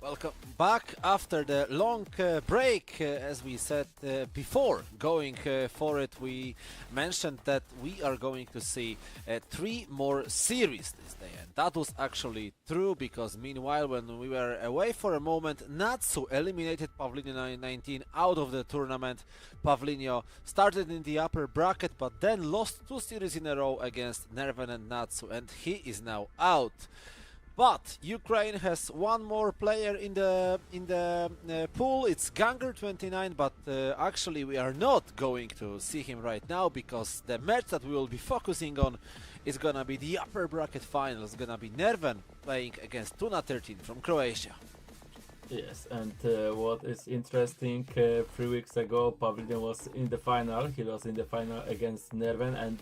Welcome back after the long break. As we said before going for it, we mentioned that we are going to see three more series this day, and that was actually true because meanwhile, when we were away for a moment, Natsu eliminated Pavlinio 19 out of the tournament. Pavlinio started in the upper bracket but then lost two series in a row against Nerven and Natsu, and he is now out. But Ukraine has one more player in the pool. It's Ganger29, but actually we are not going to see him right now because the match that we will be focusing on is gonna be the upper bracket final. It's gonna be Nerven playing against Tuna 13 from Croatia. Yes, and what is interesting, 3 weeks ago Pavlinio was in the final. He was in the final against Nerven, and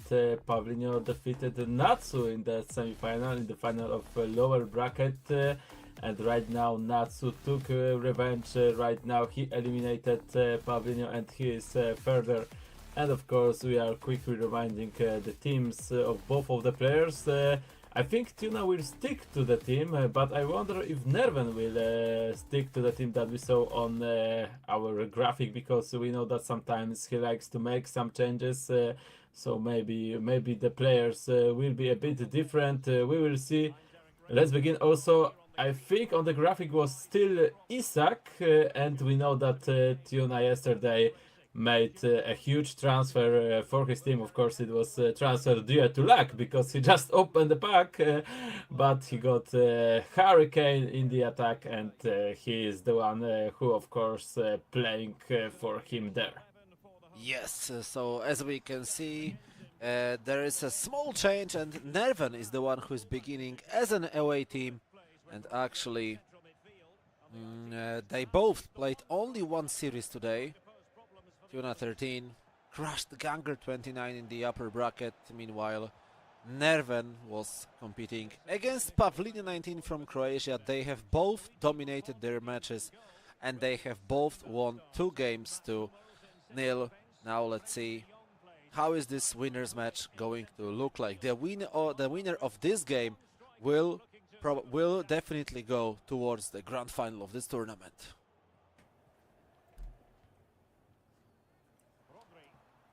Pavlinio defeated Natsu in the semi-final, in the final of lower bracket. And right now Natsu took revenge. Right now he eliminated Pavlinio, and he is further. And of course we are quickly reminding the teams of both of the players. I think Tuna will stick to the team, but I wonder if Nerven will stick to the team that we saw on our graphic, because we know that sometimes he likes to make some changes. So maybe the players will be a bit different. We will see. Let's begin. Also, I think on the graphic was still Isak, and we know that Tuna yesterday made a huge transfer for his team. Of course, it was transfer due to luck because he just opened the pack, but he got Hurricane in the attack, and he is the one who, of course, playing for him there. Yes, so as we can see, there is a small change, and Nerven is the one who is beginning as an away team, and actually they both played only one series today. Tuna 13 crushed Ganger 29 in the upper bracket. Meanwhile, Nerven was competing against Pavlinio 19 from Croatia. They have both dominated their matches, and they have both won 2 games to nil. Now let's see how is this winners match going to look like. The winner of this game will definitely go towards the grand final of this tournament.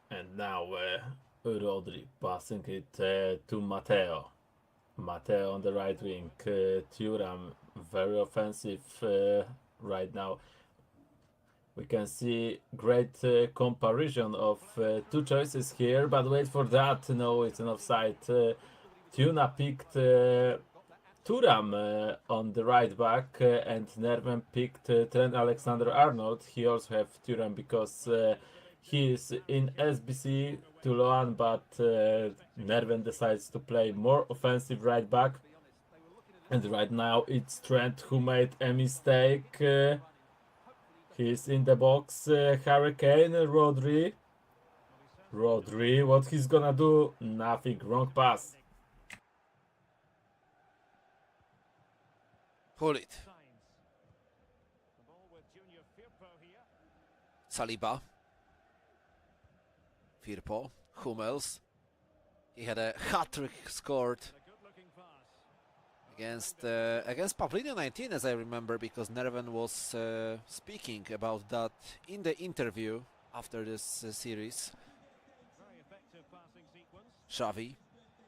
And now Rodri passing it to Matteo. Matteo on the right wing. Thuram very offensive right now. We can see great comparison of two choices here, but wait for that. No, it's an offside. Tuna picked Thuram on the right back, and Nerven picked Trent Alexander-Arnold. He also have Thuram because he is in SBC Toulon, but Nerven decides to play more offensive right back. And right now it's Trent who made a mistake. He's in the box. Hurricane, Rodri. Rodri, what he's gonna do? Nothing, wrong pass. Pull it. Saliba. Firpo, Hummels. He had a hat-trick scored against Pavlinio 19, as I remember, because Nerven was speaking about that in the interview after this series. Xavi,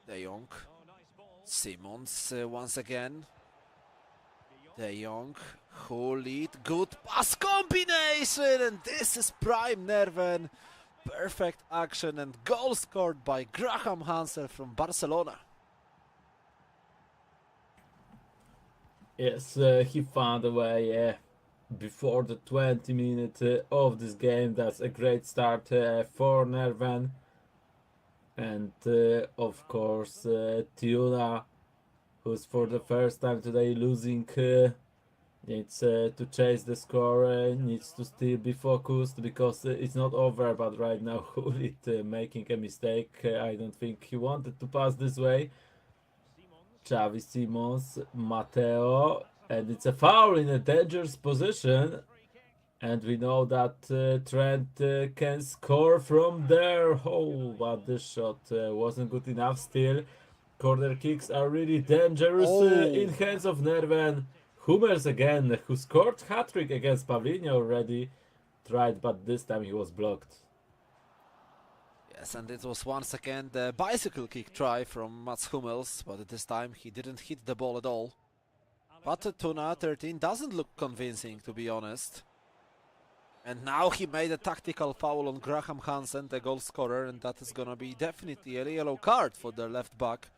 De Jong, Simons once again. De Jong, Hulit, good pass combination, and this is prime Nerven. Perfect action and goal scored by Graham Hansel from Barcelona. Yes, he found a way before the 20 minutes of this game. That's a great start for Nerven. And of course, Tuna, who's for the first time today losing, needs to chase the score, needs to still be focused because it's not over. But right now, Hulit making a mistake. I don't think he wanted to pass this way. Xavi Simons, Matteo, and it's a foul in a dangerous position. And we know that Trent can score from there. Oh, but this shot wasn't good enough still. Corner kicks are really dangerous in hands of Nerven. Hummels again, who scored hat-trick against Pavlini already, tried, but this time he was blocked. Yes, and it was once again the bicycle kick try from Mats Hummels, but this time he didn't hit the ball at all. But Tuna 13 doesn't look convincing, to be honest. And now he made a tactical foul on Graham Hansen, the goal scorer, and that is gonna be definitely a yellow card for the left back.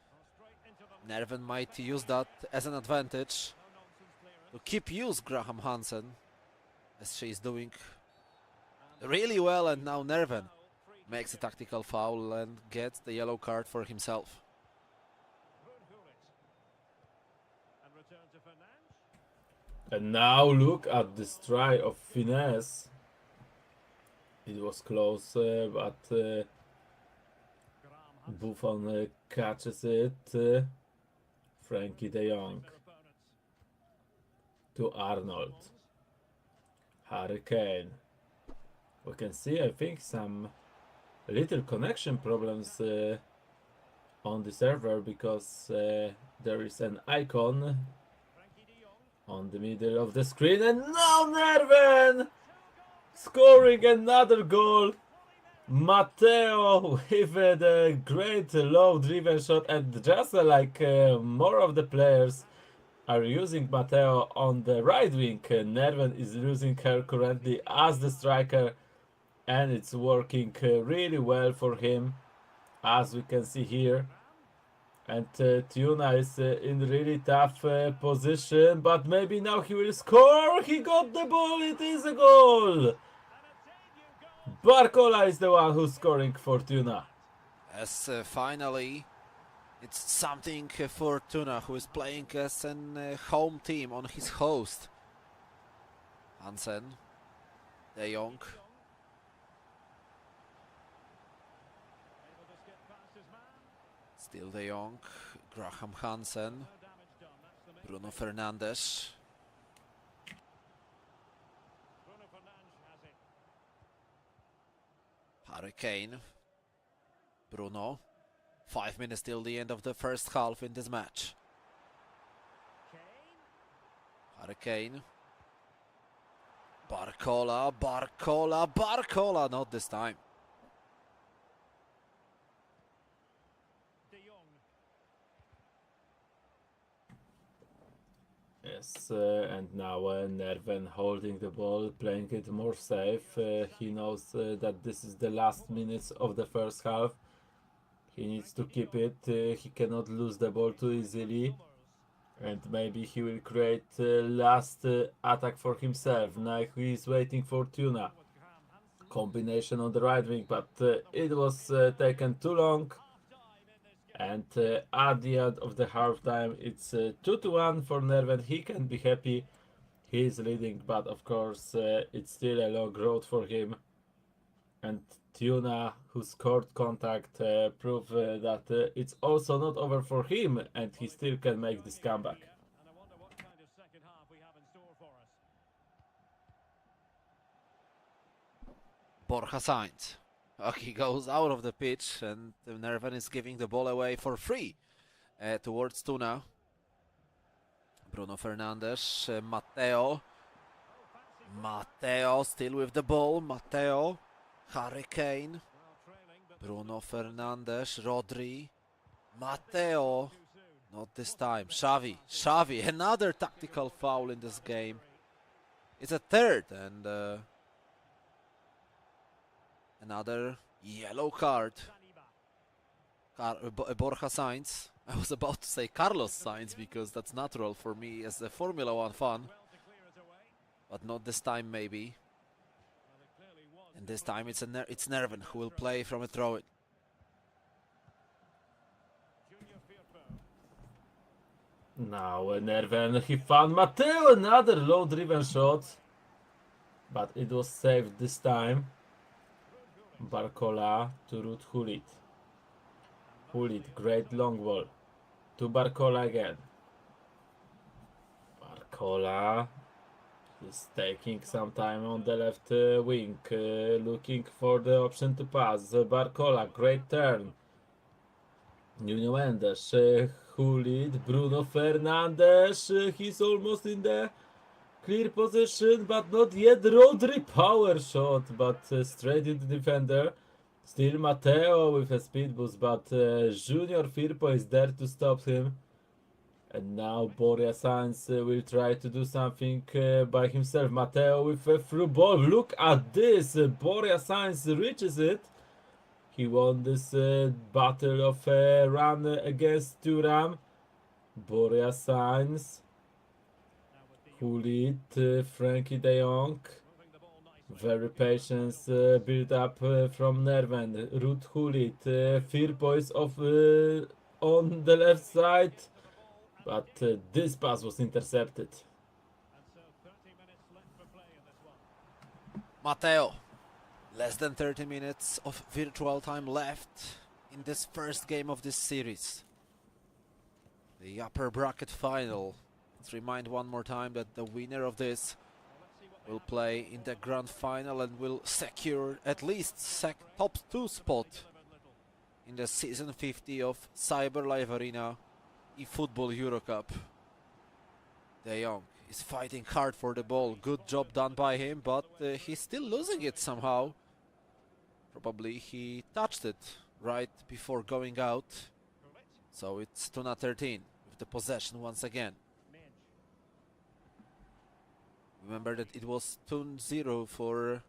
Nerven might use that as an advantage to keep use Graham Hansen, as she is doing really well, and now Nerven makes a tactical foul and gets the yellow card for himself. And now look at this try of finesse. It was close, but Buffon catches it. Frankie de Jong to Arnold. Harry Kane. We can see, I think, some little connection problems on the server, because there is an icon on the middle of the screen, and now Nerven scoring another goal. Matteo with the great low driven shot, and just more of the players are using Matteo on the right wing. Nerven is using her currently as the striker, and it's working really well for him, as we can see here. And Tuna is in really tough position, but maybe now he will score. He got the ball, it is a goal. Barcola is the one who's scoring for Tuna. As finally it's something for Tuna, who is playing as an home team on his host. Hansen, De Jong. Still De Jong, Graham Hansen, Bruno Fernandes. Harry Kane, Bruno. 5 minutes till the end of the first half in this match. Harry Kane. Barcola, not this time. Yes, and now Nerven holding the ball, playing it more safe. He knows that this is the last minutes of the first half. He needs to keep it. He cannot lose the ball too easily. And maybe he will create last attack for himself. Now he is waiting for Tuna. Combination on the right wing, but it was taken too long. And at the end of the halftime, it's 2-1 for Nerven. He can be happy. He is leading, but of course it's still a long road for him. And Tuna, who scored contact, proved that it's also not over for him, and he still can make this comeback. Borja Sainz. He goes out of the pitch, and Nerven is giving the ball away for free towards Tuna. Bruno Fernandes, Matteo. Matteo still with the ball. Matteo, Harry Kane, Bruno Fernandes, Rodri, Matteo. Not this time. Xavi, another tactical foul in this game. It's a third, and another yellow card. Borja Sainz. I was about to say Carlos Sainz, because that's natural for me as a Formula 1 fan. But not this time, maybe. And this time it's Nerven who will play from a throw-in. Now Nerven, he found Matteo, another low-driven shot. But it was saved this time. Barcola to Ruud Gullit. Gullit, great long ball. To Barcola again. Barcola is taking some time on the left wing, looking for the option to pass. Barcola, great turn. Nuno Mendes, who lead? Bruno Fernandes. He's almost in the clear position, but not yet. Rodri power shot, but straight into the defender. Still Matteo with a speed boost, but Junior Firpo is there to stop him. And now Boria Sainz will try to do something by himself. Matteo with a through ball. Look at this. Boria Sainz reaches it. He won this battle of run against Thuram. Boria Sainz. Hulit, Frankie de Jong. Very patient build up from Nerven. Ruud Hulit. Firpo is off on the left side. But this pass was intercepted. Matteo, less than 30 minutes of virtual time left in this first game of this series. The upper bracket final. Let's remind one more time that the winner of this will play in the grand final and will secure at least top 2 spot in the season 50 of CyberLive Arena eFootball EuroCup. De Jong is fighting hard for the ball. Good job done by him, but he's still losing it somehow. Probably he touched it right before going out. So it's Tuna 13 with the possession once again. Remember that it was 2-0 for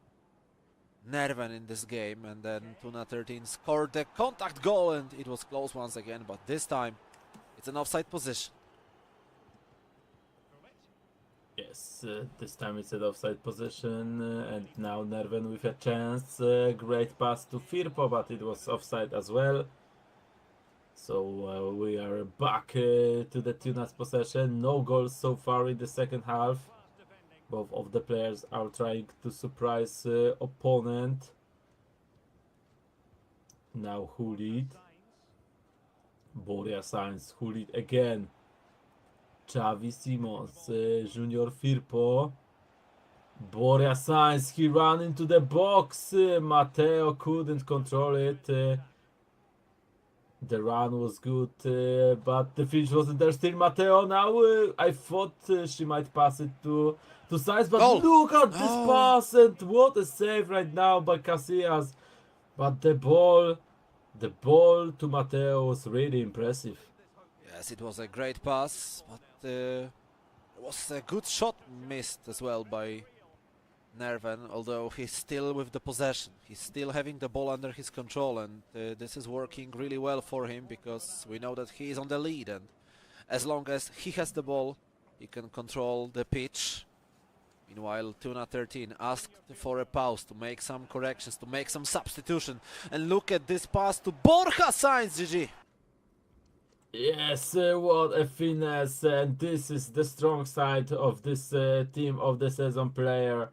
Nerven in this game, and then Tuna 13 scored the contact goal, and it was close once again, but this time it's an offside position. Yes, this time it's an offside position, and now Nerven with a chance. Great pass to Firpo, but it was offside as well. So we are back to the Tuna's possession. No goals so far in the second half. Both of the players are trying to surprise opponent. Now Hulit. Boria Sainz, Hulit again. Xavi Simons, Junior Firpo. Boria Sainz, he ran into the box. Matteo couldn't control it. The run was good, but the finish wasn't there. Still Matteo now. I thought she might pass it to Sainz, but look at this pass, and what a save right now by Casillas. But the ball to Matteo was really impressive. Yes, it was a great pass, but it was a good shot missed as well by Nerven, although he's still with the possession. He's still having the ball under his control, and this is working really well for him because we know that he is on the lead, and as long as he has the ball, he can control the pitch. Meanwhile, Tuna 13 asked for a pause to make some corrections, to make some substitution, and look at this pass to Borja Sainz, GG. Yes, what a finesse, and this is the strong side of this team of the season player.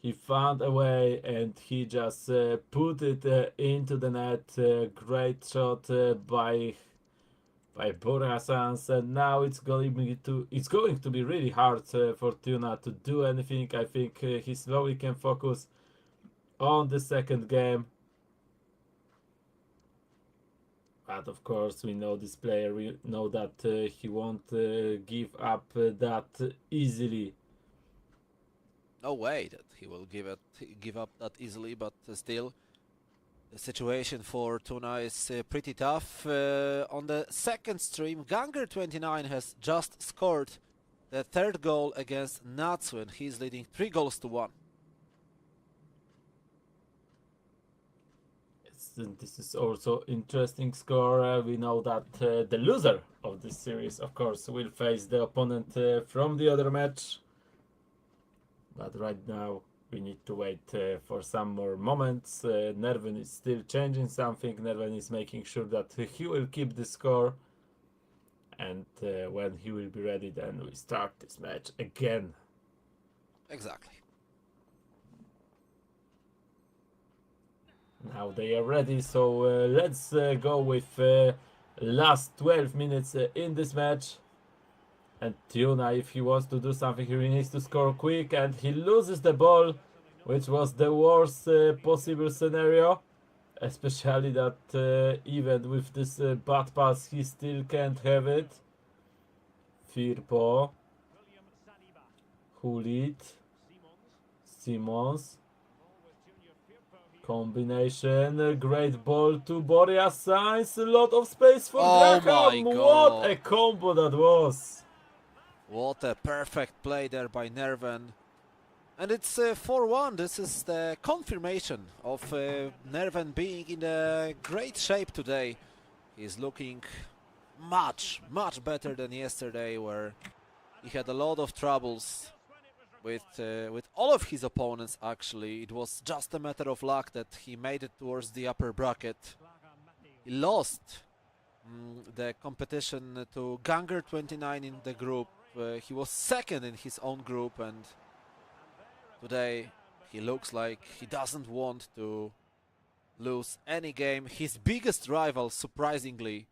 He found a way and he just put it into the net. Great shot by Borja Sainz, and now it's going to be really hard for Tuna to do anything. I think he slowly can focus on the second game. But of course, we know this player. We know that he won't give up that easily. No way that he will give up that easily, but still, the situation for Tuna is pretty tough. On the second stream, Ganger29 has just scored the third goal against Natsu, and he's leading 3-1. This is also interesting score. We know that the loser of this series, of course, will face the opponent from the other match. But right now we need to wait for some more moments. Nerven is still changing something. Nerven is making sure that he will keep the score. And when he will be ready, then we start this match again. Exactly. Now they are ready, so let's go with last 12 minutes in this match. And Tuna, if he wants to do something, he needs to score quick, and he loses the ball, which was the worst possible scenario. Especially that even with this bad pass, he still can't have it. Firpo, Hulit, Simons. Combination, great ball to Boria Sainz, a lot of space for Oh Graham. my What God. a combo that was! What a perfect play there by Nerven. And it's 4-1. This is the confirmation of Nerven being in a great shape today. He's looking much better than yesterday, where he had a lot of troubles with all of his opponents. Actually, it was just a matter of luck that he made it towards the upper bracket. He lost the competition to Ganger29 in the group. He was second in his own group, and today he looks like he doesn't want to lose any game. His biggest rival, surprisingly,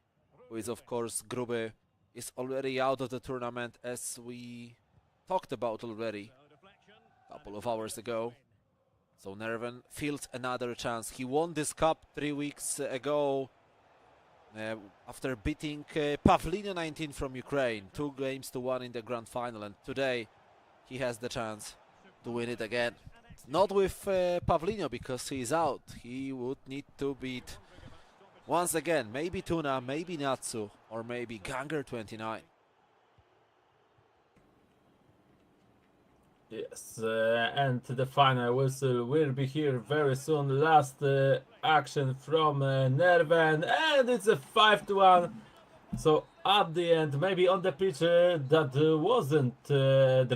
who is of course Grube, is already out of the tournament, as we talked about already a couple of hours ago. So Nerven feels another chance. He won this cup 3 weeks ago after beating Pavlina 19 from Ukraine, 2-1 in the grand final, and today he has the chance to win it again. Not with Pavlino, because he is out. He would need to beat once again maybe Tuna, maybe Natsu, or maybe Ganger29. Yes, and the final whistle will be here very soon. Last action from Nerven, and it's a 5-1. So at the end, maybe on the pitch that there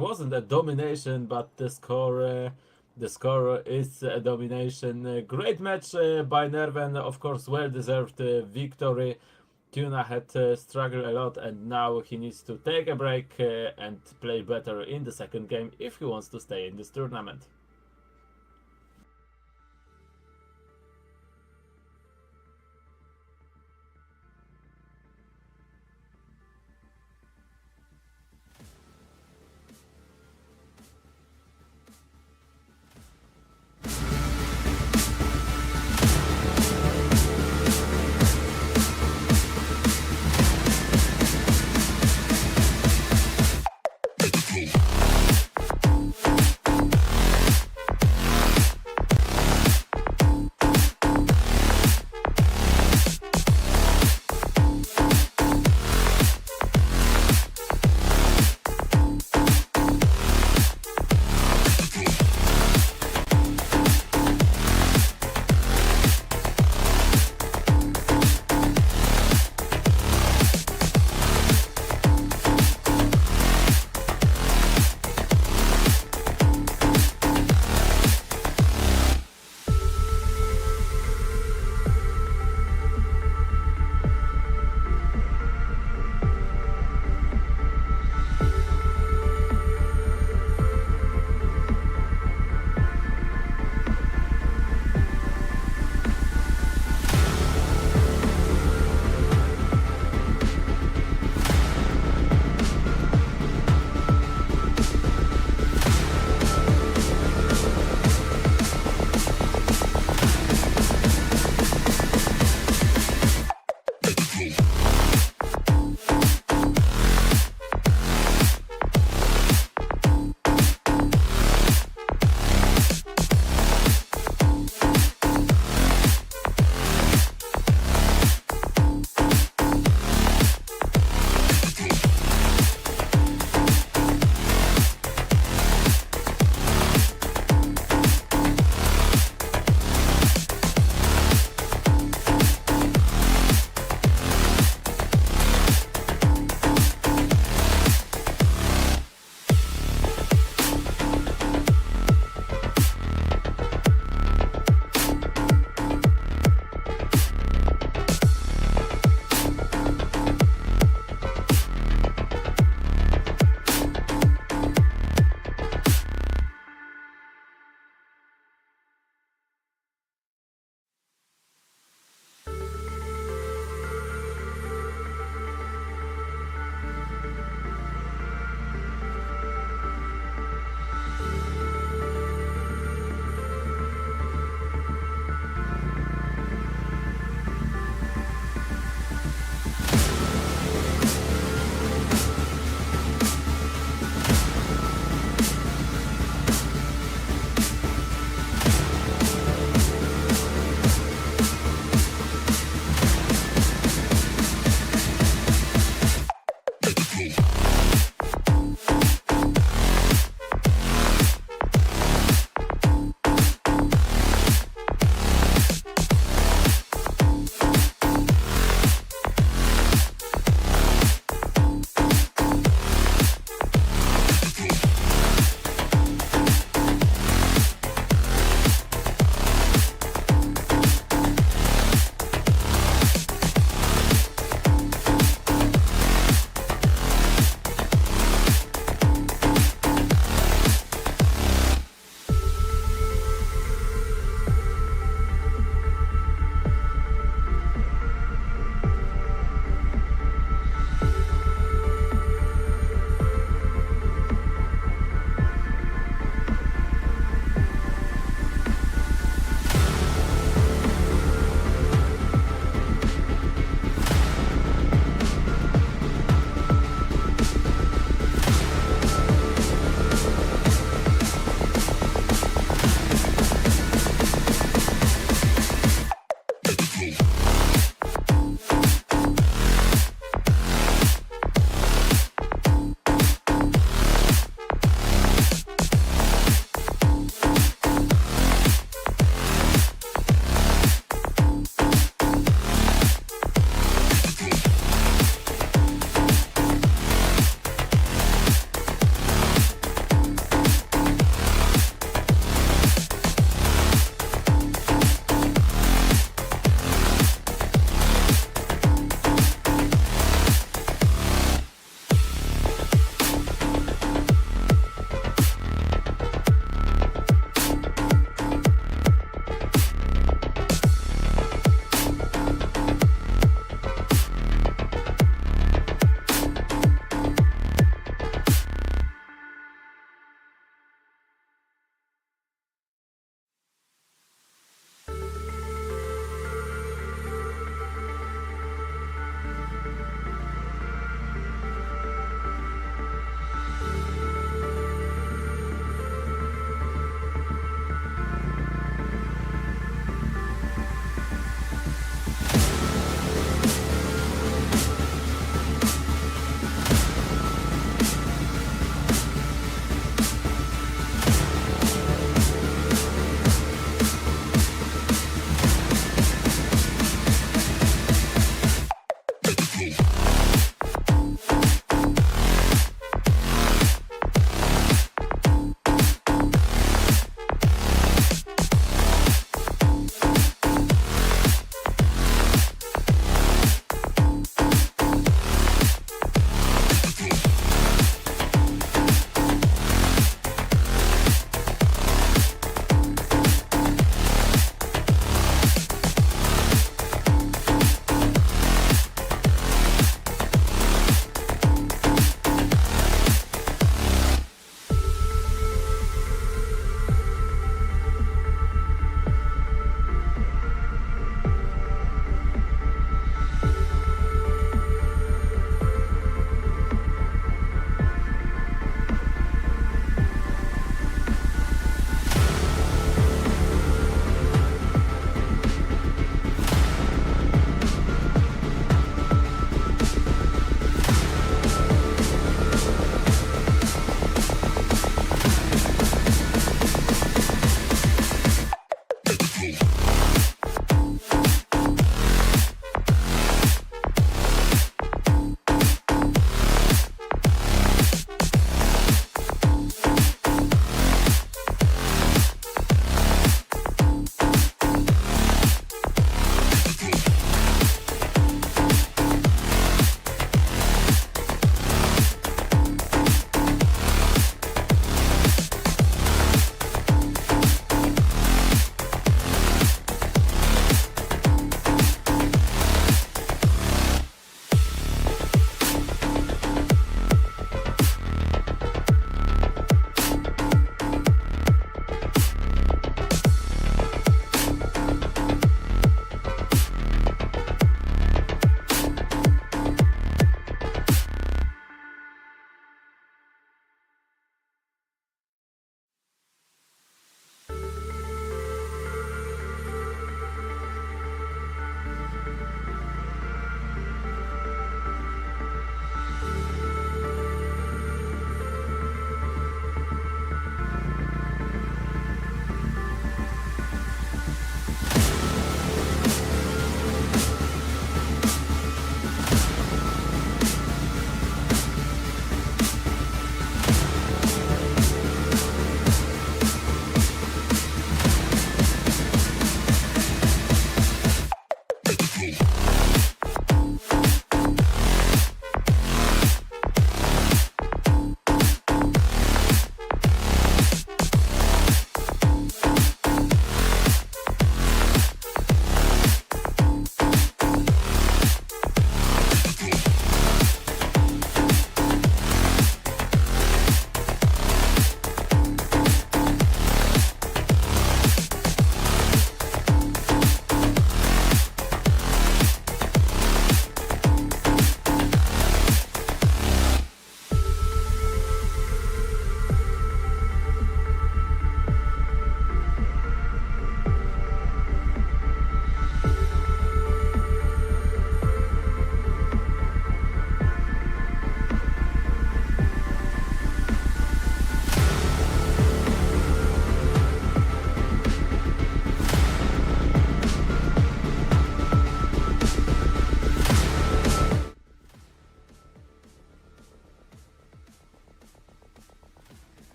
wasn't a domination, but the score is a domination. Great match by Nerven, of course, well deserved victory. Tuna had struggled a lot, and now he needs to take a break and play better in the second game if he wants to stay in this tournament.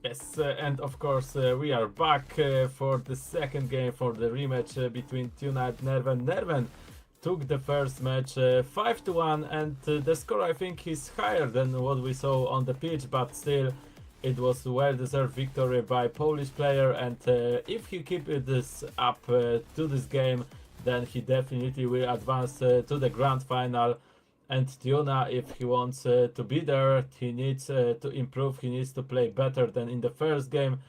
Yes, and of course we are back for the second game for the rematch between Tuna and Nerven. Nerven took the first match 5-1, and the score I think is higher than what we saw on the pitch, but still it was well-deserved victory by Polish player, and if he keep this up to this game, then he definitely will advance to the grand final. And Tuna, if he wants to be there, he needs to improve, he needs to play better than in the first game.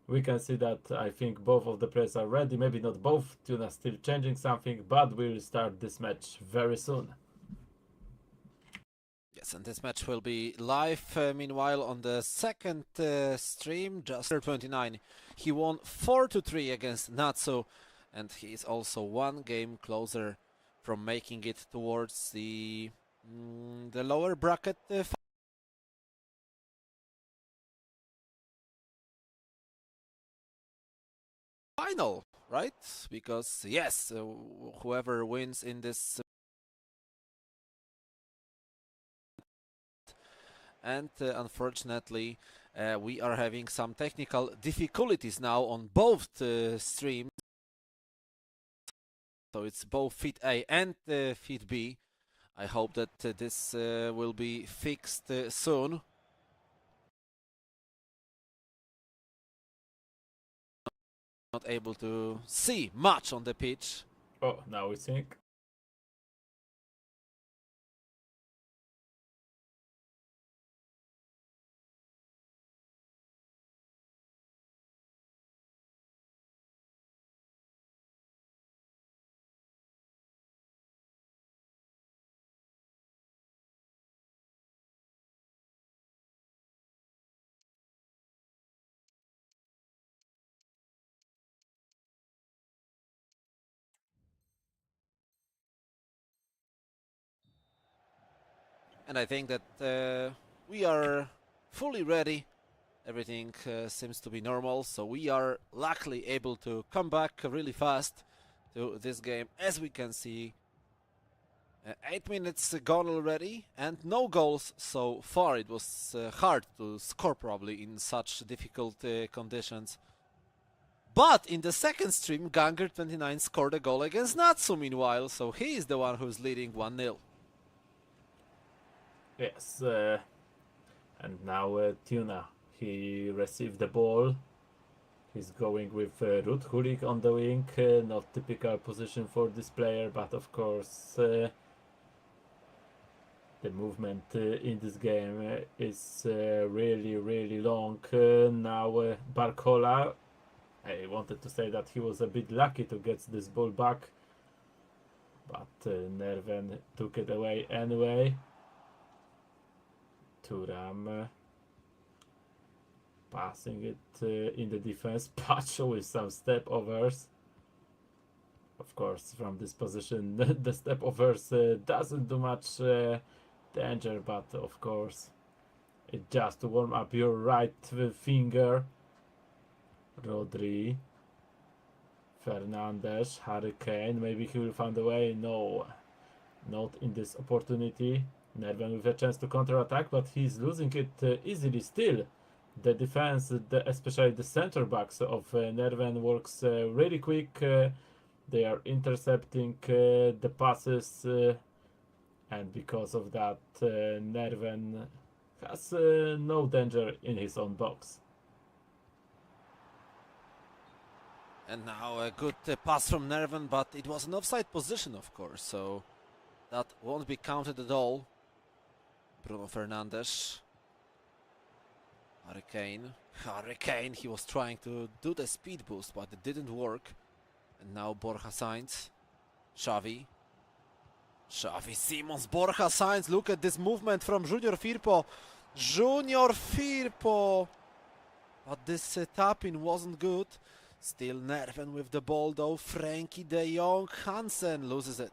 We can see that I think both of the players are ready, maybe not both, Tuna still changing something, but we'll start this match very soon. Yes, and this match will be live. Meanwhile, on the second stream, just 29, he won 4-3 against Natsu, and he is also one game closer from making it towards the lower bracket final, right? Because yes, whoever wins in this and unfortunately we are having some technical difficulties now on both streams. So it's both Fit A and Fit B. I hope that this will be fixed soon. Not able to see much on the pitch. Oh, now we think. And I think that we are fully ready. Everything seems to be normal, so we are luckily able to come back really fast to this game. As we can see, 8 minutes gone already and no goals so far. It was hard to score probably in such difficult conditions. But in the second stream, Ganger29 scored a goal against Natsu meanwhile, so he is the one who's leading 1-0. Yes, and now Tuna, he received the ball. He's going with Ruud Hulik on the wing, not typical position for this player, but of course the movement in this game is really long. Now Barcola, I wanted to say that he was a bit lucky to get this ball back, but Nerven took it away anyway. Turam passing it in the defense. Pacho with some step overs. Of course, from this position, the step overs doesn't do much danger, but of course, it just to warm up your right finger. Rodri, Fernandes, Hurricane. Maybe he will find a way. No, not in this opportunity. Nerven with a chance to counter-attack, but he's losing it easily still. The defense, especially the center backs of Nerven, works really quick. They are intercepting the passes, and because of that, Nerven has no danger in his own box. And now a good pass from Nerven, but it was an offside position, of course, so that won't be counted at all. Bruno Fernandes. Hurricane, he was trying to do the speed boost, but it didn't work. And now Borja Sainz. Xavi Simons, Borja Sainz. Look at this movement from Junior Firpo. But this tap-in wasn't good. Still Nerven with the ball though. Frankie de Jong. Hansen loses it.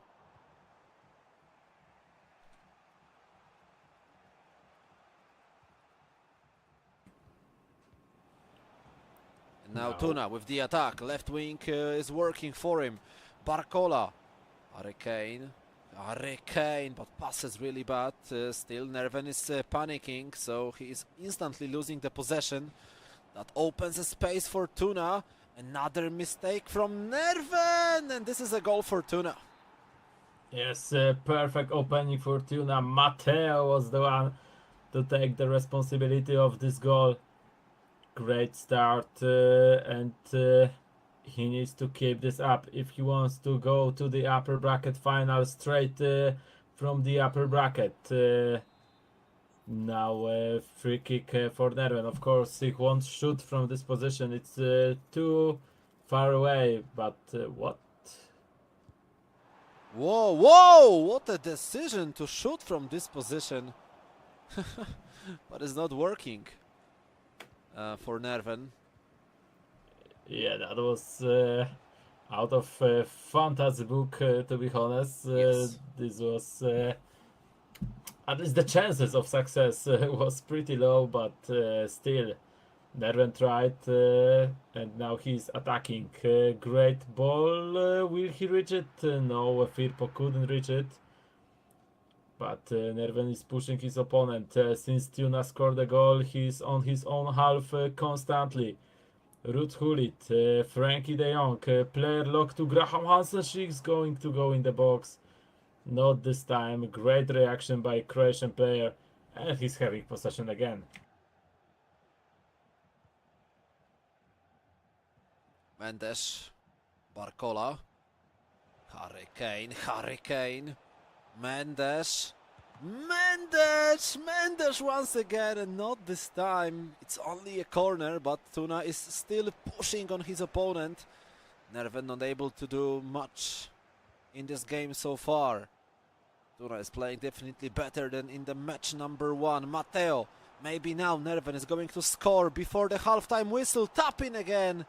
And now Tuna with the attack. Left wing is working for him. Barcola. Hurricane, but passes really bad. Still Nerven is panicking, so he is instantly losing the possession. That opens a space for Tuna. Another mistake from Nerven, and this is a goal for Tuna. Yes, perfect opening for Tuna. Mateo was the one to take the responsibility of this goal. Great start, and he needs to keep this up if he wants to go to the upper bracket final straight from the upper bracket. Now free kick for Nerven. Of course, he won't shoot from this position. It's too far away, but what? Whoa! What a decision to shoot from this position. But it's not working for Nerven. Yeah, that was out of fantasy book, to be honest. Yes. This was at least the chances of success was pretty low, but still Nerven tried, and now he's attacking. Great ball. Will he reach it? No, Firpo couldn't reach it. But Nerven is pushing his opponent. Since Tuna scored the goal, he's on his own half constantly. Ruud Gullit, Frankie de Jong, player lock to Graham Hansen. She's going to go in the box. Not this time. Great reaction by Croatian player. And he's having possession again. Mendes, Barcola, Harry Kane, Mendes, Mendes once again, and not this time. It's only a corner, but Tuna is still pushing on his opponent. Nerven not able to do much in this game so far. Tuna is playing definitely better than in the match number 1. Matteo, maybe now Nerven is going to score before the halftime whistle. Tap in again.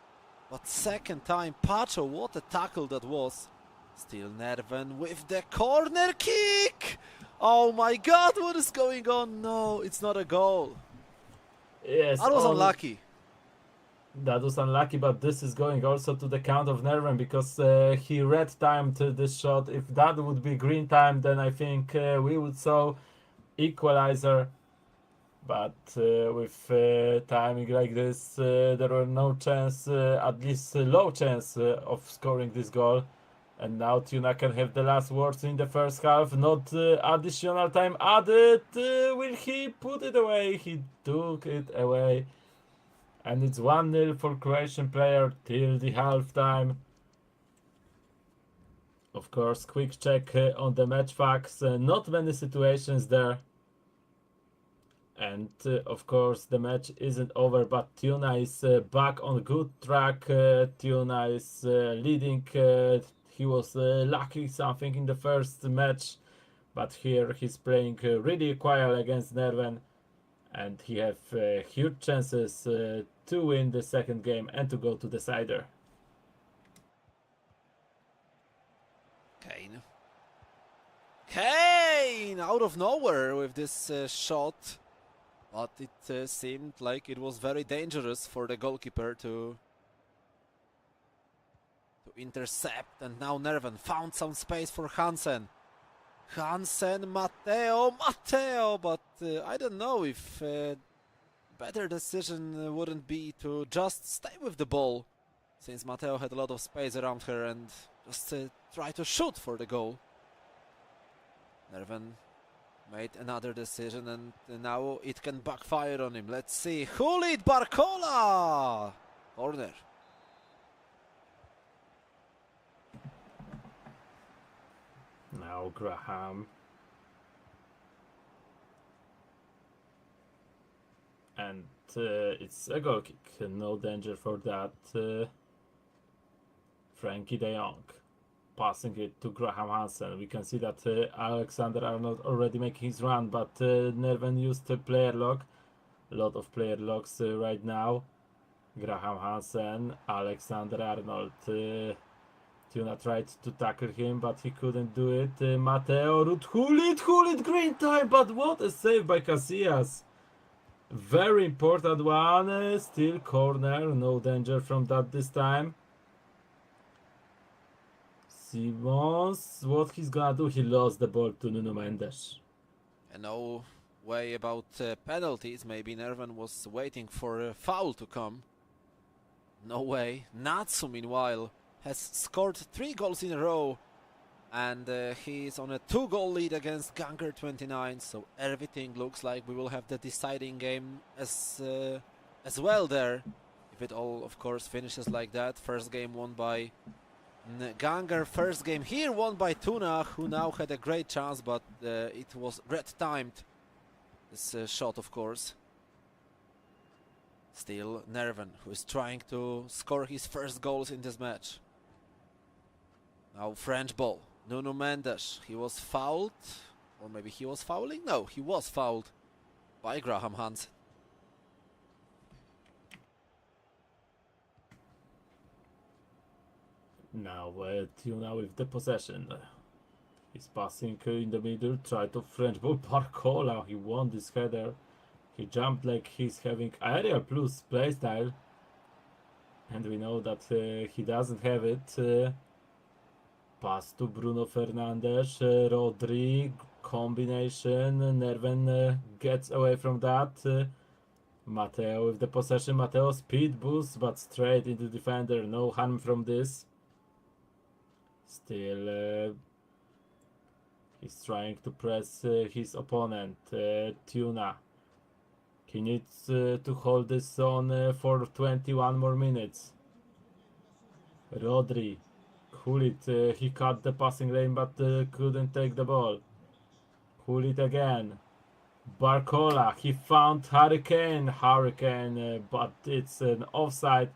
But second time, Pacho, what a tackle that was. Still Nerven with the corner kick. Oh my god, what is going on? No, it's not a goal. Yes, That was unlucky. That was unlucky, but this is going also to the count of Nerven because he red timed this shot. If that would be green time, then I think we would saw equalizer. But with timing like this, there were no chance, at least low chance of scoring this goal. And now Tuna can have the last words in the first half. Not additional time added. Will he put it away? He took it away. And it's 1-0 for Croatian player till the halftime. Of course, quick check on the match facts. Not many situations there. And of course, the match isn't over, but Tuna is back on good track. Tuna is leading. He was lacking something in the first match, but here he's playing really quiet against Nerven. And he have huge chances to win the second game and to go to the cider. Kane out of nowhere with this shot. But it seemed like it was very dangerous for the goalkeeper to intercept. And now Nerven found some space for Hansen. Matteo, but I don't know if better decision wouldn't be to just stay with the ball, since Matteo had a lot of space around her, and just try to shoot for the goal. Nerven made another decision, and now it can backfire on him. Let's see. Gullit, Barcola! Corner. Now Graham. And it's a goal kick. No danger for that. Frankie de Jong passing it to Graham Hansen. We can see that Alexander Arnold already making his run, but Nerven used a player lock. A lot of player locks right now. Graham Hansen, Alexander Arnold. Tuna tried to tackle him, but he couldn't do it. Matteo, Ruud Gullit, green time, but what a save by Casillas. Very important one. Still corner, no danger from that this time. Simons, what he's gonna do? He lost the ball to Nuno Mendes. And no way about penalties. Maybe Nerven was waiting for a foul to come. No way. Natsu, meanwhile, has scored 3 goals in a row. And he's on a 2-goal lead against Ganger 29. So everything looks like we will have the deciding game as well there. If it all, of course, finishes like that. First game won by Ganger, first game here won by Tuna, who now had a great chance, but it was red-timed, this shot, of course. Still Nerven, who is trying to score his first goals in this match. Now French ball, Nuno Mendes, he was fouled, or maybe he was fouling? No, he was fouled by Graham Hansen. Now Tuna with the possession. He's passing in the middle, try to French ball. Barcola, he won this header. He jumped like he's having aerial plus playstyle, and we know that he doesn't have it. Pass to Bruno Fernandes, Rodri, combination, Nerven gets away from that. Matteo with the possession, Matteo speed boost, but straight into defender, no harm from this. Still, he's trying to press his opponent, Tuna. He needs to hold this on for 21 more minutes. Rodri. Hulit, he cut the passing lane but couldn't take the ball. Hulit again. Barcola, he found Hurricane, but it's an offside.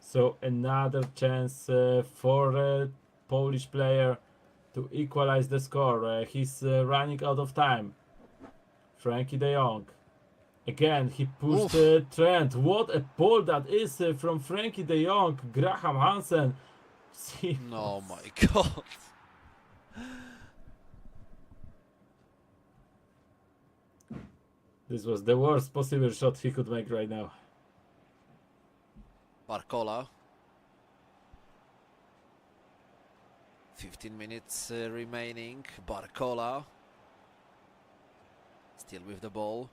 So another chance for a Polish player to equalize the score. He's running out of time. Frankie de Jong. Again, he pushed Trent. What a ball that is from Frankie de Jong. Graham Hansen. See? Oh my god. This was the worst possible shot he could make right now. Barcola. 15 minutes remaining. Barcola. Still with the ball.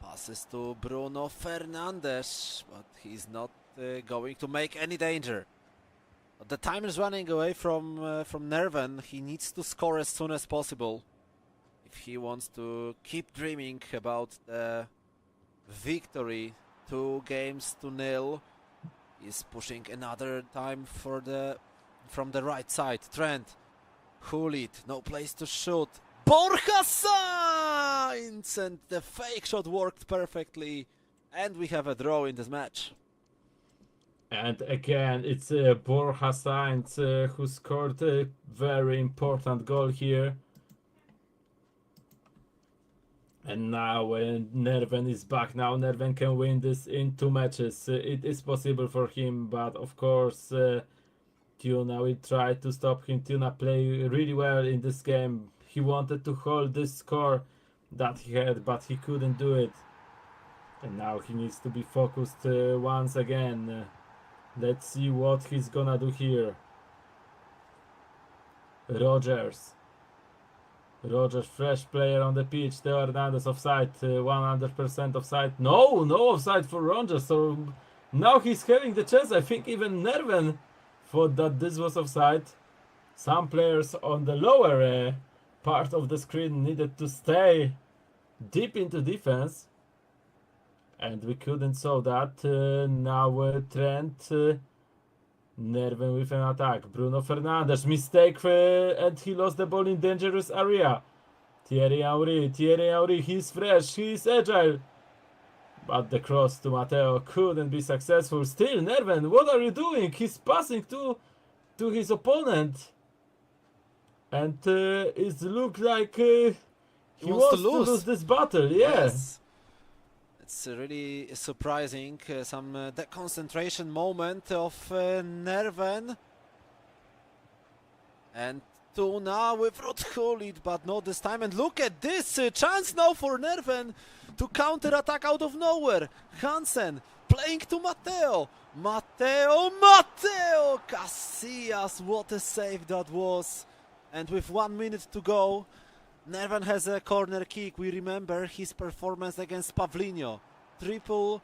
Passes to Bruno Fernandes, but he's not going to make any danger. The time is running away from Nerven. He needs to score as soon as possible if he wants to keep dreaming about the victory. 2-0. He's pushing another time from the right side. Trent, Hulit, no place to shoot. Borja Sainz, and the fake shot worked perfectly, and we have a draw in this match. And again, it's Borja Sainz who scored a very important goal here. And now Nerven is back. Now Nerven can win this in 2 matches. It is possible for him, but of course Tuna will try to stop him. Tuna play really well in this game. He wanted to hold this score that he had, but he couldn't do it. And now he needs to be focused once again. Let's see what he's gonna do here. Rogers, fresh player on the pitch. Theo Hernandez offside, 100% offside. No offside for Rogers. So now he's having the chance. I think even Nerven thought that this was offside. Some players on the lower part of the screen needed to stay deep into defense. And we couldn't saw that. Now Trent. Nerven with an attack. Bruno Fernandes. Mistake and he lost the ball in dangerous area. Thierry Henry. He's fresh. He's agile. But the cross to Matteo couldn't be successful. Still, Nerven, what are you doing? He's passing to his opponent. And it looks like he wants to lose this battle. Yeah. Yes. It's really surprising. Some deconcentration moment of Nerven. And Tuna with Hulit, but not this time. And look at this chance now for Nerven to counter-attack out of nowhere. Hansen playing to Matteo. Matteo Casillas, what a save that was. And with 1 minute to go, Nerven has a corner kick. We remember his performance against Pavlino. Triple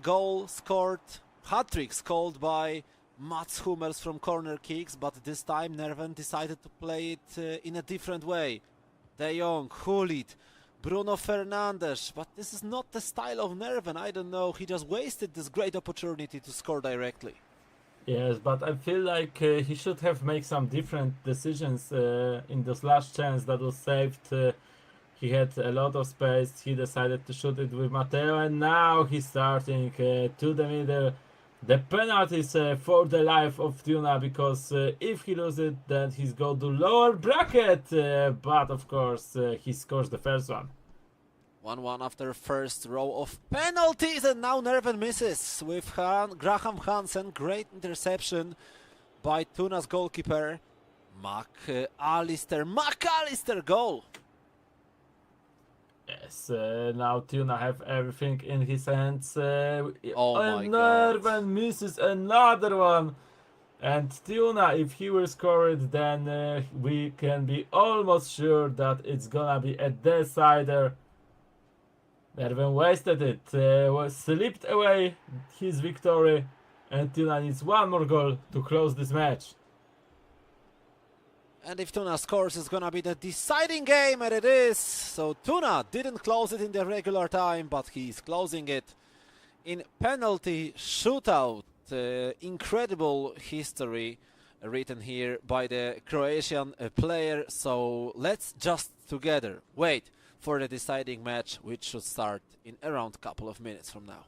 goal scored, hat-trick scored by Mats Hummels from corner kicks, but this time Nerven decided to play it in a different way. De Jong, Hulit, Bruno Fernandes, but this is not the style of Nerven. I don't know, he just wasted this great opportunity to score directly. Yes, but I feel like he should have made some different decisions in this last chance that was saved. He had a lot of space. He decided to shoot it with Matteo, and now he's starting to the middle. The penalties for the life of Tuna, because if he loses it, then he's going to lower bracket. But of course, he scores the first one. 1-1 after first row of penalties, and now Nerven misses with Graham Hansen. Great interception by Tuna's goalkeeper. McAllister goal. Yes, now Tuna have everything in his hands. Oh my And god. Nerven misses another one. And Tuna, if he will score it, then we can be almost sure that it's gonna be a decider. Nerven wasted it, was slipped away his victory, and Tuna needs one more goal to close this match. And if Tuna scores, it's gonna be the deciding game, and it is. So Tuna didn't close it in the regular time, but he's closing it in penalty shootout. Incredible history written here by the Croatian player. So let's just together wait for the deciding match, which should start in around a couple of minutes from now.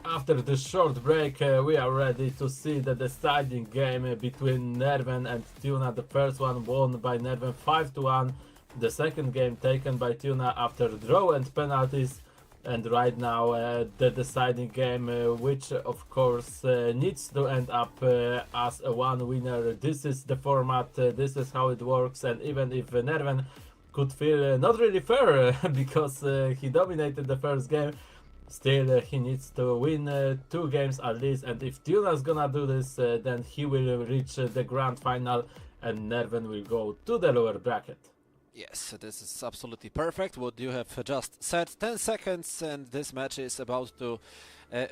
after the short break, we are ready to see the deciding game between Nerven and Tuna. The first one won by Nerven 5-1. The second game taken by Tuna after draw and penalties. And right now the deciding game, which of course needs to end up as a one winner. This is the format, this is how it works, and even if Nerven could feel not really fair because he dominated the first game, still he needs to win 2 games at least, and if Tuna's gonna do this, then he will reach the grand final and Nerven will go to the lower bracket. Yes, this is absolutely perfect. What you have just said. 10 seconds and this match is about to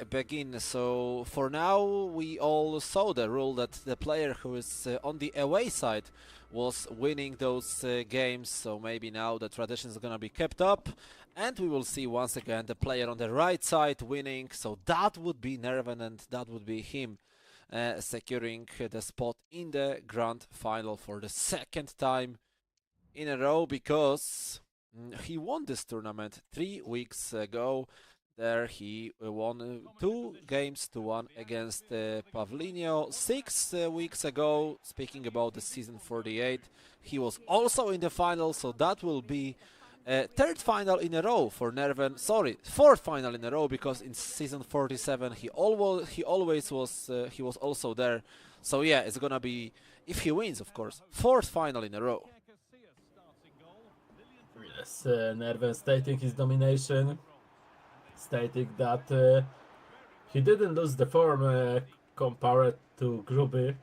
begin. So for now we all saw the rule that the player who is on the away side was winning those games. So maybe now the tradition is gonna be kept up and we will see once again the player on the right side winning. So that would be Nerven and that would be him securing the spot in the grand final for the second time in a row, because he won this tournament 3 weeks ago. There he won 2 games to 1 against Pavlinio. 6 weeks ago, speaking about the season 48, he was also in the final, so that will be third final in a row for Nerven. Sorry, fourth final in a row, because in season 47 he always was he was also there. So yeah, it's gonna be, if he wins, of course, fourth final in a row. Yes, Nerven stating his domination, stating that he didn't lose the form compared to Gruby.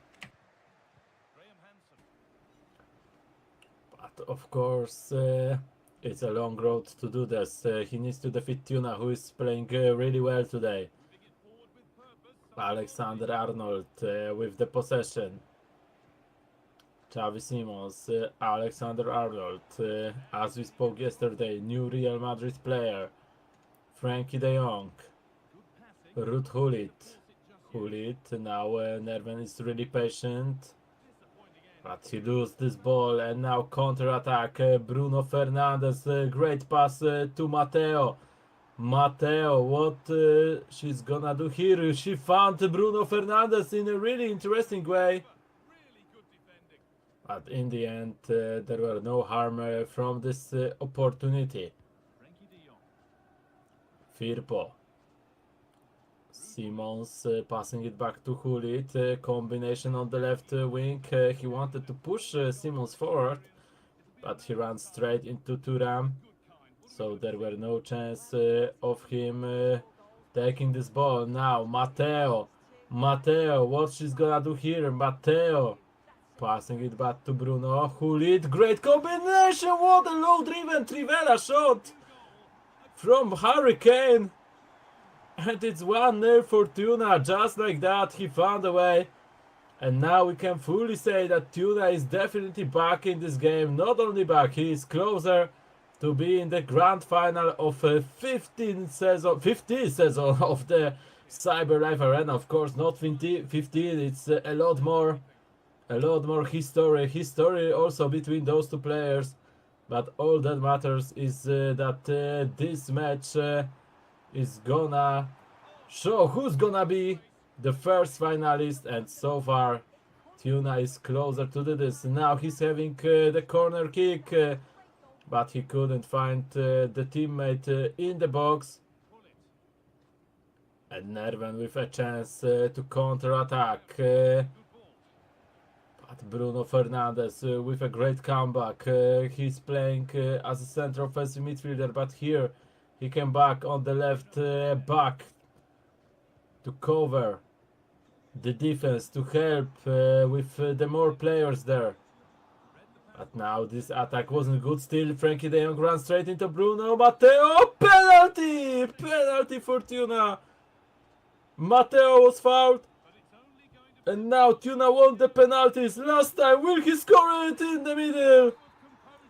But of course, it's a long road to do this. He needs to defeat Tuna, who is playing really well today. Alexander Arnold with the possession. Xavi Simons, Alexander Arnold, as we spoke yesterday, new Real Madrid player, Frankie de Jong, Ruud Gullit, now Nerven is really patient, but he loses this ball and now counter-attack, Bruno Fernandes, great pass to Matteo. Matteo, what she's gonna do here? She found Bruno Fernandes in a really interesting way. But in the end, there were no harm from this opportunity. Firpo. Simons passing it back to Gullit. Combination on the left wing. He wanted to push Simons forward, but he ran straight into Thuram. So there were no chance of him taking this ball. Now Matteo. Matteo, what she's gonna do here? Matteo. Passing it back to Bruno. Gullit, great combination! What a low-driven Trivela shot from Hurricane! And it's 1-0 for Tuna. Just like that, he found a way. And now we can fully say that Tuna is definitely back in this game. Not only back, he is closer to be in the grand final of 15th season of the CyberLive Arena. Of course, not 15, it's a lot more history also between those two players, but all that matters is that this match is gonna show who's gonna be the first finalist, and so far Tuna is closer to do this. Now he's having the corner kick, but he couldn't find the teammate in the box, and Nerven with a chance to counter-attack. But Bruno Fernandes with a great comeback. He's playing as a central offensive midfielder, but here he came back on the left back to cover the defense, to help with the more players there. But now this attack wasn't good still. Frankie de Jong runs straight into Bruno. Matteo, penalty! Penalty for Tuna. Matteo was fouled. And now Tuna won the penalties. Last time, will he score it in the middle?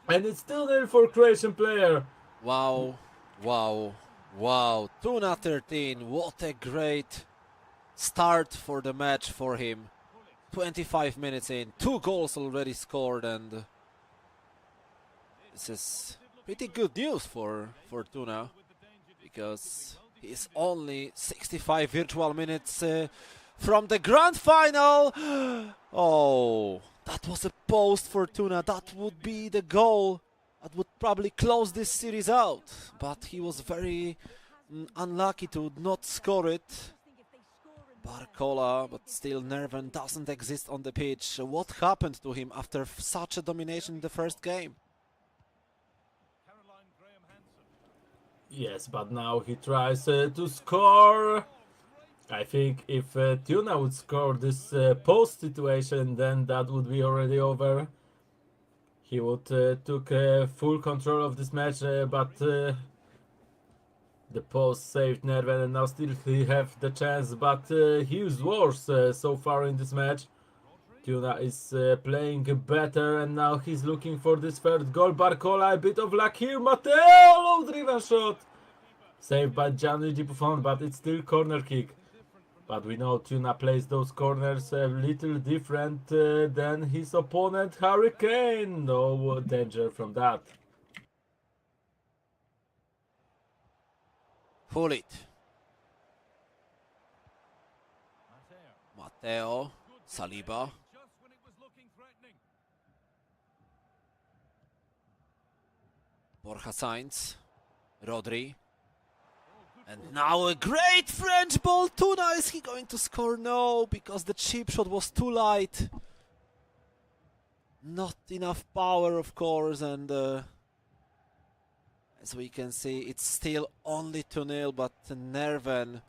And it's still there for Croatian player. Wow, wow, wow. Tuna 13, what a great start for the match for him. 25 minutes in, 2 goals already scored, and this is pretty good news for Tuna, because He's only 65 virtual minutes from the grand final. Oh, that was a post for Tuna. That would be the goal that would probably close this series out. But he was very unlucky to not score it. Barcola, but still Nerven doesn't exist on the pitch. What happened to him after such a domination in the first game? Yes, but now he tries to score. I think if Tuna would score this post situation, then that would be already over. He would took full control of this match, but the post saved Nerven, and now still he have the chance, but he is worse so far in this match. Tuna is playing better, and now he's looking for this third goal. Barcola, a bit of luck here. Matteo, low driven shot. Saved by Gianluigi Buffon, but it's still corner kick. But we know Tuna plays those corners a little different than his opponent, Hurricane. No danger from that. Pull it. Matteo, Saliba. Borja Sainz, Rodri. And now a great French ball. Tuna, is he going to score? No, because the chip shot was too light. Not enough power, of course, and as we can see, it's still only 2-0, but Nerven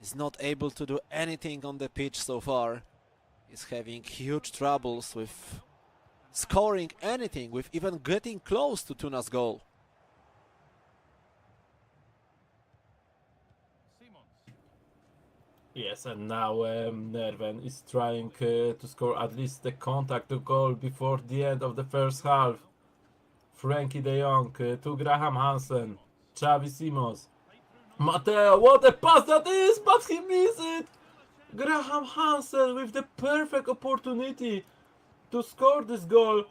is not able to do anything on the pitch so far. He's having huge troubles with scoring anything, with even getting close to Tuna's goal. Yes, and now Nerven is trying to score at least the contact goal before the end of the first half. Frankie de Jong to Graham Hansen, Xavi Simons, Matteo, what a pass that is, but he missed it! Graham Hansen with the perfect opportunity to score this goal,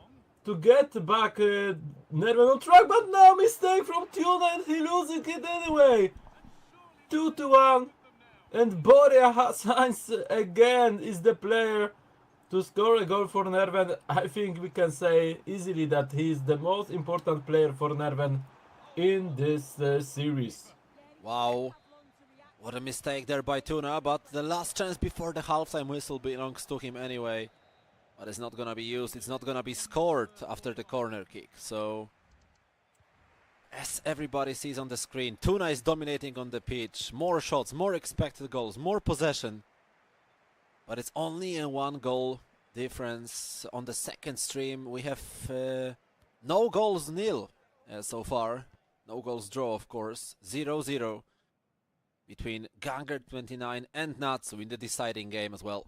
to get back Nerven on track, but now mistake from Tuna and he losing it anyway. 2-1. And Borja Sainz again is the player to score a goal for Nerven. I think we can say easily that he is the most important player for Nerven in this series. Wow, what a mistake there by Tuna, but the last chance before the halftime whistle belongs to him anyway. But it's not gonna be used, it's not gonna be scored after the corner kick, so... As everybody sees on the screen, Tuna is dominating on the pitch. More shots, more expected goals, more possession. But it's only a 1-goal difference. On the second stream, we have no goals nil so far. No goals draw, of course. 0-0 between Ganger29 and Natsu in the deciding game as well.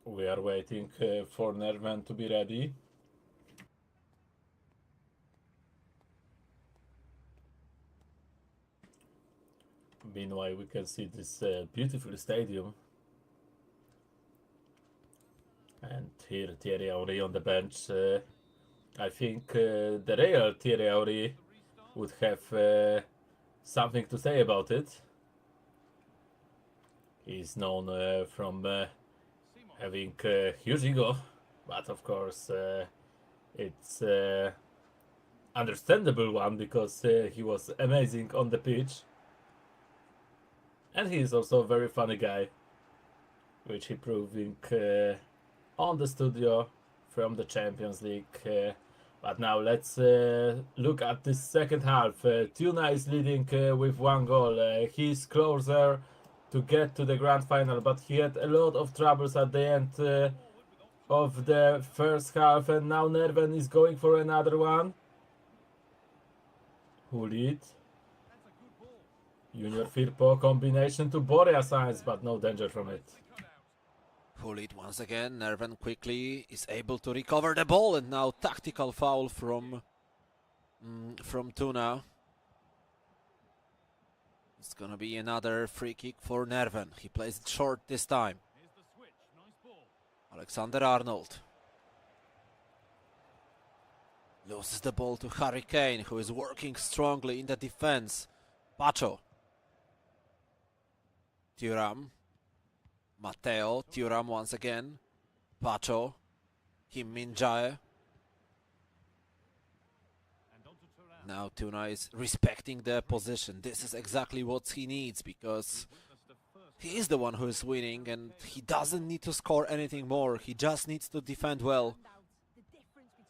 We are waiting for Nerven to be ready. Meanwhile, we can see this beautiful stadium. And here Thierry Henry on the bench. I think the real Thierry Henry would have something to say about it. He's known from having a huge ego, but of course it's understandable one, because he was amazing on the pitch, and he is also a very funny guy, which he proving on the studio from the Champions League. But now let's look at this second half. Tuna is leading with 1 goal. He's closer to get to the grand final, but he had a lot of troubles at the end of the first half, and now Nerven is going for another one. Who lead? Junior Firpo combination to Borja Sainz, but no danger from it. Pull it once again. Nerven quickly is able to recover the ball, and now tactical foul from Tuna. It's gonna be another free kick for Nerven. He plays it short this time. Alexander Arnold loses the ball to Hurricane, who is working strongly in the defense. Pacho. Thuram. Matteo. Thuram once again. Pacho. Kim Min-jae. Now Tuna is respecting the position. This is exactly what he needs, because he is the one who is winning and he doesn't need to score anything more. He just needs to defend well.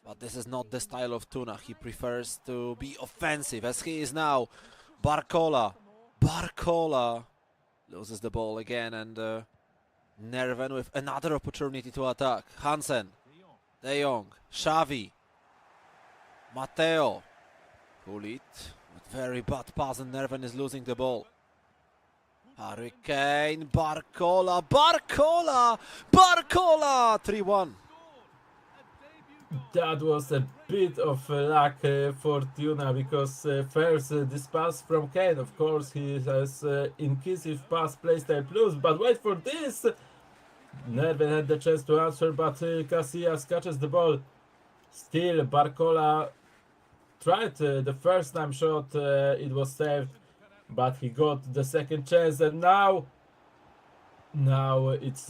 But this is not the style of Tuna. He prefers to be offensive, as he is now. Barcola. Barcola loses the ball again, and Nerven with another opportunity to attack. Hansen. De Jong. Xavi. Matteo. Hulit with very bad pass, and Nerven is losing the ball. Hurricane. Barcola. Barcola. Barcola. 3-1. That was a bit of luck for Tuna, because first this pass from Kane, of course he has incisive pass playstyle plus, but wait for this! Nerven had the chance to answer, but Casillas catches the ball. Still Barcola tried the first time shot, it was saved, but he got the second chance, and now it's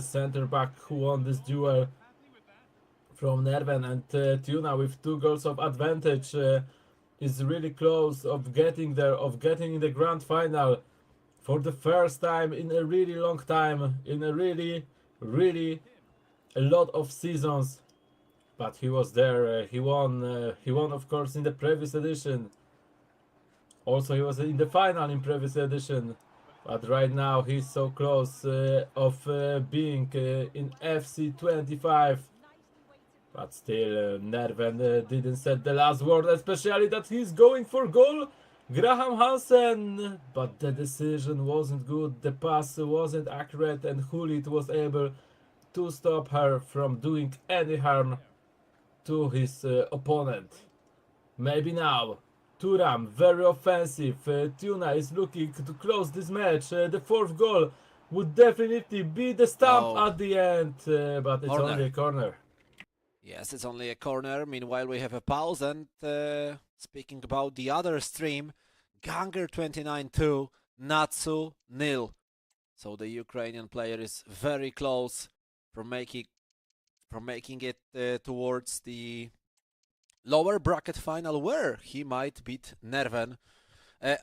center back who won this duel from Nerven, and Tuna with 2 goals of advantage is really close of getting there, of getting in the grand final for the first time in a really long time, in a really a lot of seasons. But he was there, he won of course in the previous edition. Also he was in the final in previous edition. But right now he's so close of being in FC25. But still, Nerven didn't set the last word, especially that he's going for goal. Graham Hansen, but the decision wasn't good, the pass wasn't accurate, and Hulit was able to stop her from doing any harm to his opponent. Maybe now, Thuram, very offensive. Tuna is looking to close this match. The 4th goal would definitely be the stamp at the end, but it's only a corner. Yes, it's only a corner. Meanwhile, we have a pause, and speaking about the other stream, Ganger 29-2, Natsu 0. So the Ukrainian player is very close from making it towards the lower bracket final, where he might beat Nerven.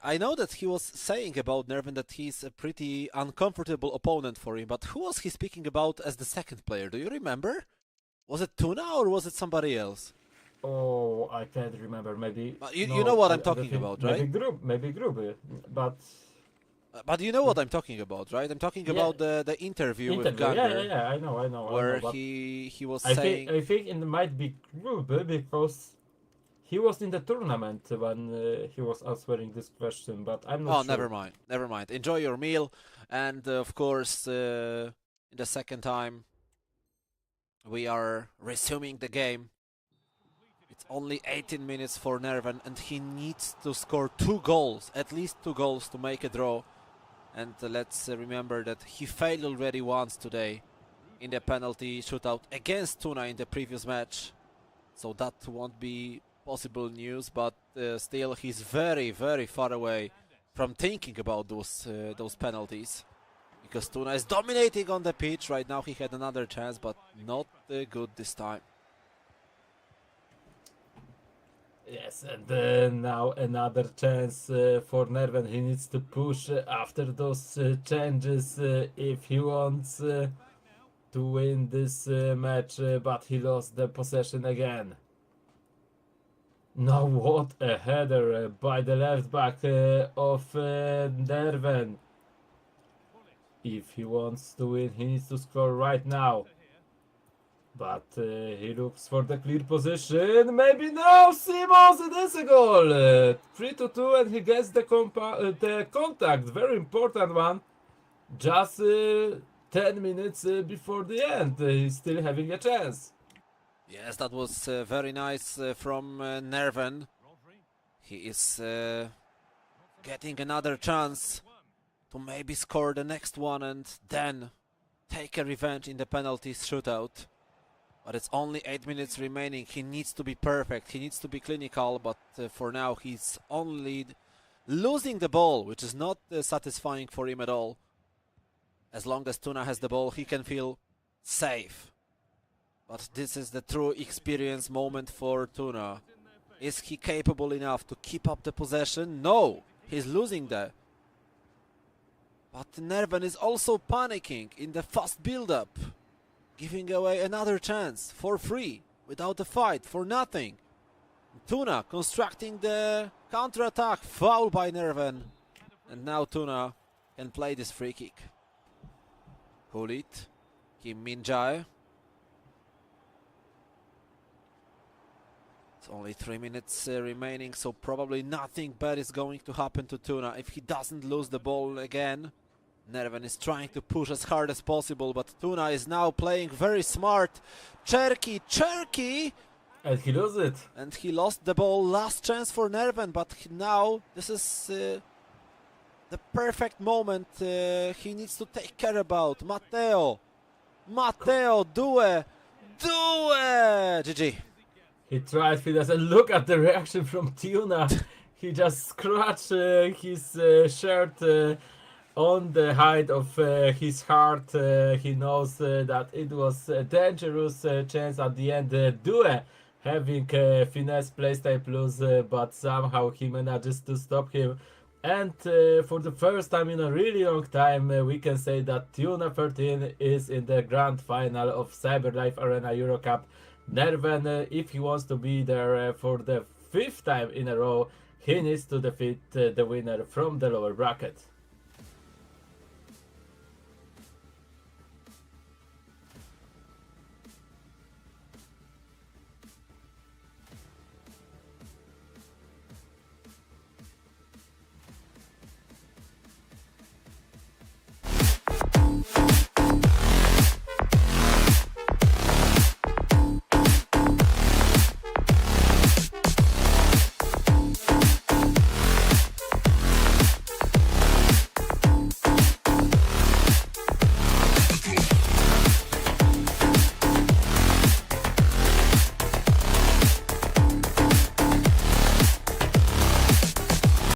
I know that he was saying about Nerven that he's a pretty uncomfortable opponent for him, but who was he speaking about as the second player? Do you remember? Was it Tuna or was it somebody else? Oh, I can't remember. Maybe you know what I'm talking about, right? Maybe group, but you know what I'm talking about, right? I'm talking about the interview with Ganger. Yeah, I know. Where I know, he was saying... I think it might be group, because he was in the tournament when he was answering this question, but I'm not sure. Never mind. Enjoy your meal, and of course, in the second time, we are resuming the game. It's only 18 minutes for Nerven, and he needs to score 2 goals, at least 2 goals, to make a draw. And let's remember that he failed already once today in the penalty shootout against Tuna in the previous match. So that won't be possible news, but still he's very far away from thinking about those penalties. Because Tuna is dominating on the pitch. Right now he had another chance, but not good this time. Yes, and now another chance for Nerven. He needs to push after those changes if he wants to win this match, but he lost the possession again. Now what a header by the left back of Nerven. If he wants to win, he needs to score right now. But he looks for the clear position. Maybe now, Simons, it is a goal. 3-2, and he gets the contact. Very important one. Just 10 minutes before the end. He's still having a chance. Yes, that was very nice from Nerven. He is getting another chance to maybe score the next one, and then take a revenge in the penalties shootout. But it's only 8 minutes remaining. He needs to be perfect. He needs to be clinical. But for now, he's only losing the ball, which is not satisfying for him at all. As long as Tuna has the ball, he can feel safe. But this is the true experience moment for Tuna. Is he capable enough to keep up the possession? No, he's losing there. But Nerven is also panicking in the fast build-up, giving away another chance for free, without a fight, for nothing. Tuna constructing the counter-attack, foul by Nerven. And now Tuna can play this free kick. Hulit, Kim Min-jae. It's only 3 minutes remaining, so probably nothing bad is going to happen to Tuna if he doesn't lose the ball again. Nerven is trying to push as hard as possible, but Tuna is now playing very smart. Cherky! And he loses it. And he lost the ball. Last chance for Nerven, but now this is the perfect moment he needs to take care about. Matteo, do it! GG. He tried Fides, and look at the reaction from Tuna. He just scratched his shirt on the height of his heart. He knows that it was a dangerous chance at the end. Due having finesse playstyle plus, but somehow he manages to stop him. And for the first time in a really long time, we can say that Tuna 13 is in the grand final of CyberLive Arena EuroCup. Nerven, if he wants to be there for the 5th time in a row, he needs to defeat the winner from the lower bracket.